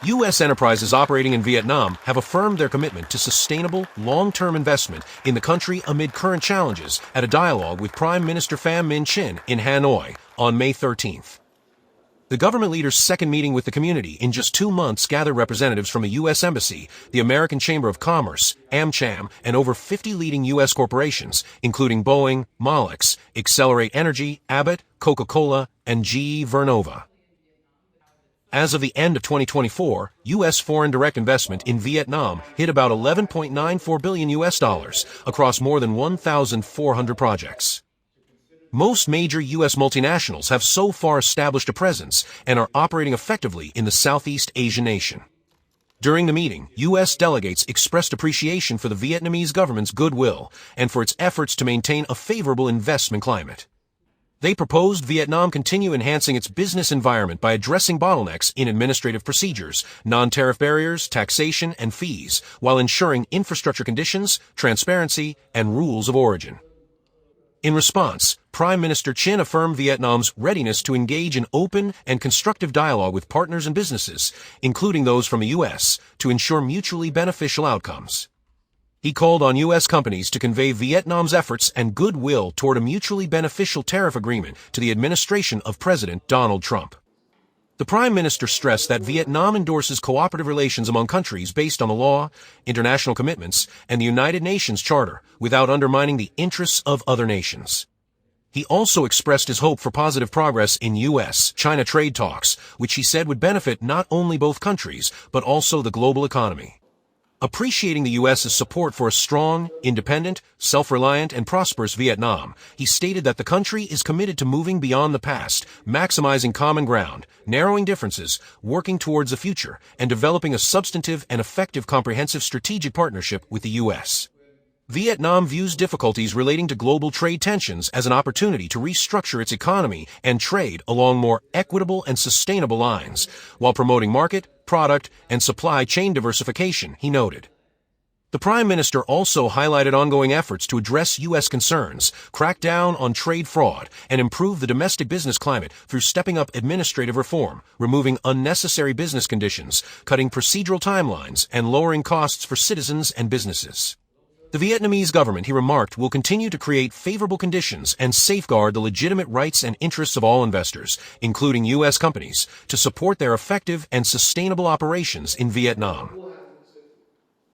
U.S. enterprises operating in Vietnam have affirmed their commitment to sustainable, long-term investment in the country amid current challenges at a dialogue with Prime Minister Pham Chinh in Hanoi on May 13th. The government leader's second meeting with the community in just 2 months gathered representatives from a U.S. embassy, the American Chamber of Commerce, AmCham, and over 50 leading U.S. corporations, including Boeing, Molex, Accelerate Energy, Abbott, Coca-Cola, and GE Vernova. As of the end of 2024, U.S. foreign direct investment in Vietnam hit about $11.94 billion across more than 1,400 projects. Most major U.S. multinationals have so far established a presence and are operating effectively in the Southeast Asian nation. During the meeting, U.S. delegates expressed appreciation for the Vietnamese government's goodwill and for its efforts to maintain a favorable investment climate. They proposed Vietnam continue enhancing its business environment by addressing bottlenecks in administrative procedures, non-tariff barriers, taxation, and fees, while ensuring infrastructure conditions, transparency, and rules of origin. In response, Prime Minister Chinh affirmed Vietnam's readiness to engage in open and constructive dialogue with partners and businesses, including those from the U.S., to ensure mutually beneficial outcomes. He called on U.S. companies to convey Vietnam's efforts and goodwill toward a mutually beneficial tariff agreement to the administration of President Donald Trump. The Prime Minister stressed that Vietnam endorses cooperative relations among countries based on the law, international commitments, and the United Nations Charter, without undermining the interests of other nations. He also expressed his hope for positive progress in U.S.-China trade talks, which he said would benefit not only both countries, but also the global economy. Appreciating the U.S.'s support for a strong, independent, self-reliant, and prosperous Vietnam, he stated that the country is committed to moving beyond the past, maximizing common ground, narrowing differences, working towards the future, and developing a substantive and effective comprehensive strategic partnership with the U.S. Vietnam views difficulties relating to global trade tensions as an opportunity to restructure its economy and trade along more equitable and sustainable lines, while promoting market, product, and supply chain diversification, he noted. The Prime Minister also highlighted ongoing efforts to address U.S. concerns, crack down on trade fraud, and improve the domestic business climate through stepping up administrative reform, removing unnecessary business conditions, cutting procedural timelines, and lowering costs for citizens and businesses. The Vietnamese government, he remarked, will continue to create favorable conditions and safeguard the legitimate rights and interests of all investors, including U.S. companies, to support their effective and sustainable operations in Vietnam.